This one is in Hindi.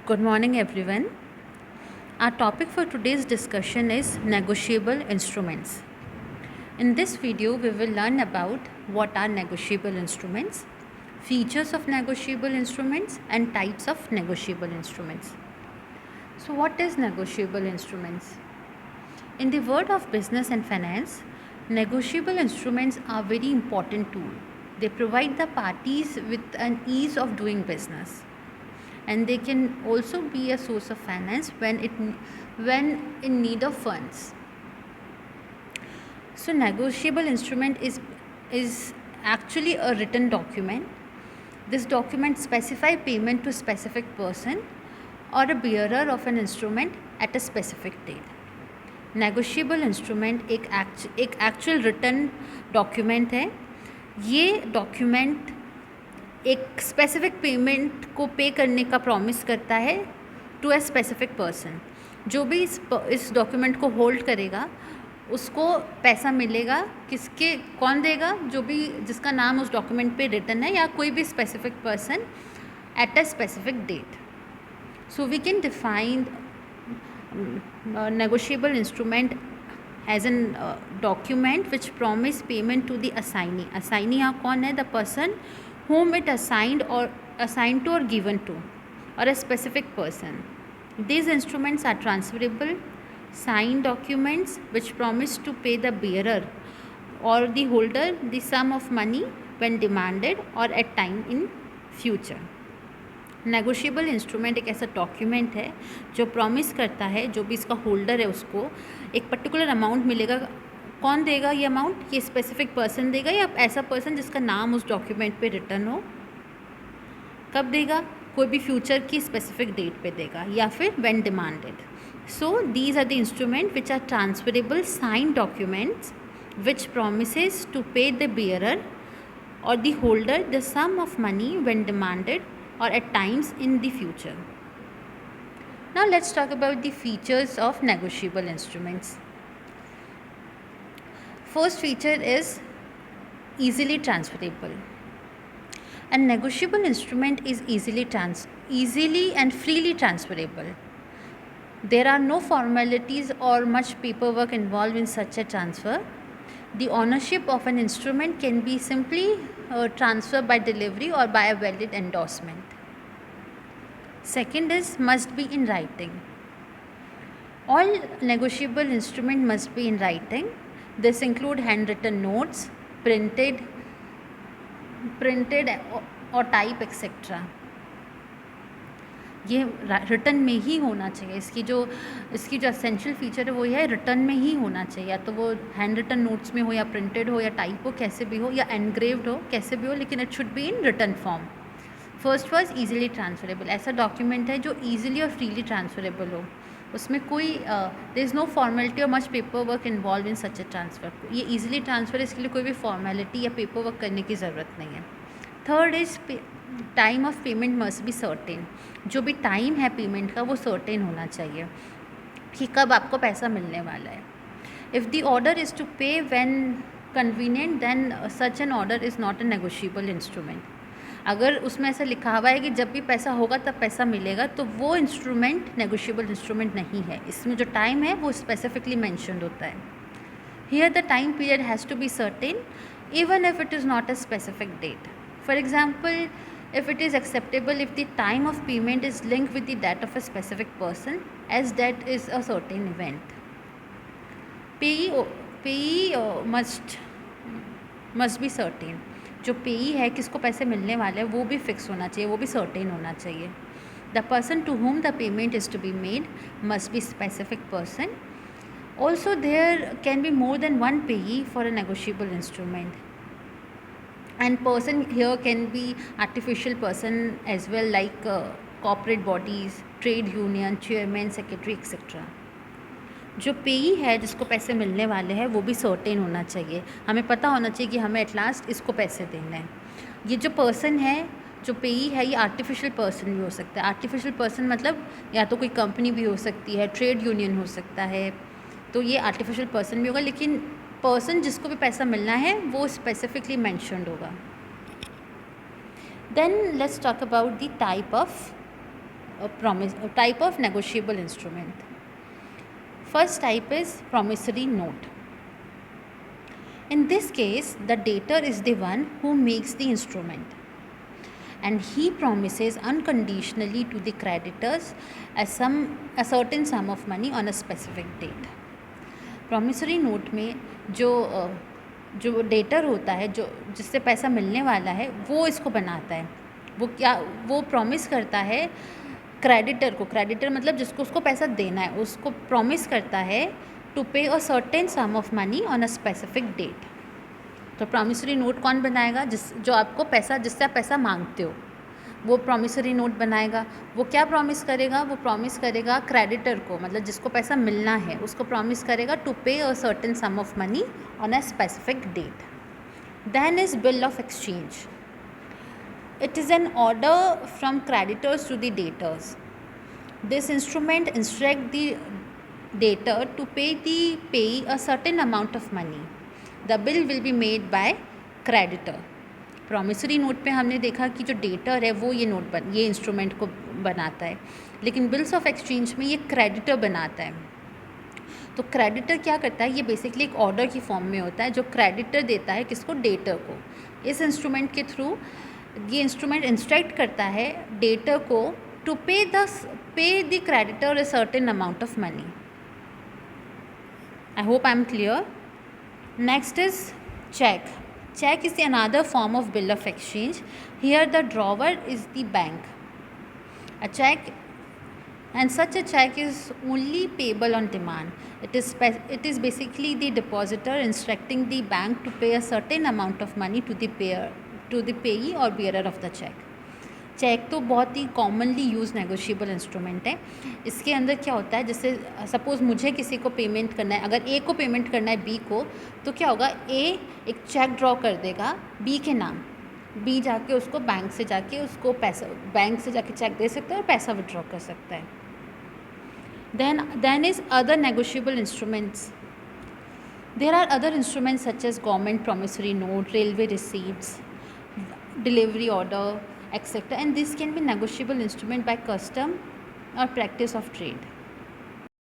Good morning, everyone. Our topic for today's discussion is negotiable instruments. In this video, we will learn about what are negotiable instruments, features of negotiable instruments, and types of negotiable instruments. So, what is negotiable instruments? In the world of business and finance, negotiable instruments are a very important tool. They provide the parties with an ease of doing business, and they can also be a source of finance when in need of funds. So negotiable instrument is actually a written document. This document specify payment to specific person or a bearer of an instrument at a specific date. Negotiable instrument एक एक्चुअल रिटन डॉक्यूमेंट है. ये डॉक्यूमेंट एक स्पेसिफिक पेमेंट को पे करने का प्रॉमिस करता है टू ए स्पेसिफिक पर्सन. जो भी इस डॉक्यूमेंट को होल्ड करेगा उसको पैसा मिलेगा. कौन देगा? जो भी जिसका नाम उस डॉक्यूमेंट पे रिटन है, या कोई भी specific person at a specific date. So we can define negotiable instrument as an document which promise payment to the assignee. Assignee यहाँ कौन है? The person whom it assigned to or given to, or a specific person. These instruments are transferable signed documents which promise to pay the bearer or the holder the sum of money when demanded or at time in future. Negotiable instrument एक ऐसा डॉक्यूमेंट है जो प्रॉमिस करता है, जो भी इसका होल्डर है उसको एक पर्टिकुलर अमाउंट मिलेगा. कौन देगा ये अमाउंट? ये स्पेसिफिक पर्सन देगा, या ऐसा पर्सन जिसका नाम उस डॉक्यूमेंट पे रिटर्न हो. कब देगा? कोई भी फ्यूचर की स्पेसिफिक डेट पे देगा, या फिर when demanded. So these are the instrument which are transferable sign documents which promises to pay the bearer or the holder the sum of money when demanded or at times in the future. Now let's talk about the features of negotiable instruments. First feature is easily transferable. A negotiable instrument is easily and freely transferable. There are no formalities or much paperwork involved in such a transfer. The ownership of an instrument can be simply transferred by delivery or by a valid endorsement. Second is must be in writing. All negotiable instruments must be in writing. This include handwritten notes, printed or type etc. ये रिटर्न में ही होना चाहिए. इसकी जो एसेंशियल फीचर है वो ये है, रिटर्न में ही होना चाहिए. या तो वो हैंड रिटन नोट्स में हो, या प्रिंटेड हो, या टाइप हो, कैसे भी हो, या एनग्रेव्ड हो, कैसे भी हो, लेकिन it should be in return form. First was easily transferable. ऐसा डॉक्यूमेंट है जो ईजिली और फ्रीली ट्रांसफरेबल हो. उसमें कोई देयर इज़ नो फॉर्मेलिटी और much paper work involve in such A transfer. ये ईजिली ट्रांसफ़र है, इसके लिए कोई भी फॉर्मेलिटी या पेपर वर्क करने की ज़रूरत नहीं है. Third is time of payment must be certain. जो भी टाइम है पेमेंट का वो सर्टेन होना चाहिए कि कब आपको पैसा मिलने वाला है. If the order is to pay when convenient then such an order is not a negotiable instrument. अगर उसमें ऐसा लिखा हुआ है कि जब भी पैसा होगा तब पैसा मिलेगा, तो वो इंस्ट्रूमेंट नेगोशिएबल इंस्ट्रूमेंट नहीं है. इसमें जो टाइम है वो स्पेसिफिकली मैंशनड होता है. Here the time period has to be certain even if it is not a specific date. For example, if it is acceptable if the time of payment is linked with the death of a specific person, as that is a certain event. Payee must be certain. जो पेई है, किसको पैसे मिलने वाले हैं, वो भी फिक्स होना चाहिए, वो भी सर्टेन होना चाहिए. The person to whom the payment is to be made must be specific person. Also there can be more than one payee for a negotiable instrument. And person here can be artificial person as well, like corporate bodies, trade union, chairman, secretary etc. जो पेई है, जिसको पैसे मिलने वाले हैं, वो भी सर्टेन होना चाहिए. हमें पता होना चाहिए कि हमें एट लास्ट इसको पैसे देने हैं. ये जो पर्सन है, जो पेई है, ये आर्टिफिशियल पर्सन भी हो सकता है. आर्टिफिशियल पर्सन मतलब या तो कोई कंपनी भी हो सकती है, ट्रेड यूनियन हो सकता है, तो ये आर्टिफिशियल पर्सन भी होगा. लेकिन पर्सन जिसको भी पैसा मिलना है वो स्पेसिफिकली मैंशनड होगा. Then let's talk about the type of type of negotiable instrument. First type is promissory note. In this case, the debtor is the one who makes the instrument, and he promises unconditionally to the creditors a certain sum of money on a specific date. Promissory note में जो डेटर होता है, जो जिससे पैसा मिलने वाला है, वो इसको बनाता है. वो प्रॉमिस करता है क्रेडिटर को, क्रेडिटर मतलब जिसको उसको पैसा देना है, उसको प्रॉमिस करता है to pay a certain sum of money on a specific date. तो प्रॉमिसरी नोट कौन बनाएगा? जो आपको पैसा, जिससे आप पैसा मांगते हो, वो प्रॉमिसरी नोट बनाएगा. वो क्या प्रॉमिस करेगा? वो प्रॉमिस करेगा क्रेडिटर को, मतलब जिसको पैसा मिलना है, उसको प्रॉमिस करेगा to pay a certain sum of money on a specific date. Then is bill of exchange. It is an order from creditors to the debtors. This instrument instructs the debtor to pay the payee a certain amount of money. The bill will be made by creditor. Promissory note पे हमने देखा कि जो डेटर है वो ये इंस्ट्रूमेंट को बनाता है, लेकिन बिल्स ऑफ एक्सचेंज में ये क्रेडिटर बनाता है. तो क्रेडिटर क्या करता है? ये बेसिकली एक ऑर्डर की फॉर्म में होता है जो क्रेडिटर देता है किसको? डेटर को. इस इंस्ट्रूमेंट के थ्रू ये इंस्ट्रूमेंट इंस्ट्रक्ट करता है डेटर को to pay the creditor a certain amount of money. I hope I am clear. Next is cheque. Cheque is another form of bill of exchange. Here the drawer is the bank. A cheque and such a check is only payable on demand. It is basically the depositor instructing the bank to pay a certain amount of money to the payee or bearer of the check. Cheque तो बहुत ही कॉमनली यूज नेगोशिएबल इंस्ट्रूमेंट है. इसके अंदर क्या होता है, जैसे सपोज़ मुझे किसी को पेमेंट करना है, अगर ए को पेमेंट करना है बी को, तो क्या होगा? ए एक चेक ड्रॉ कर देगा बी के नाम. बी जाके उसको बैंक से जाके उसको पैसा, बैंक से जाके चेक दे सकता है और पैसा विड्रॉ कर सकता है. Then is other negotiable instruments. There are other instruments such as government promissory note, railway receipts, delivery order, etc. And this can be negotiable instrument by custom or practice of trade.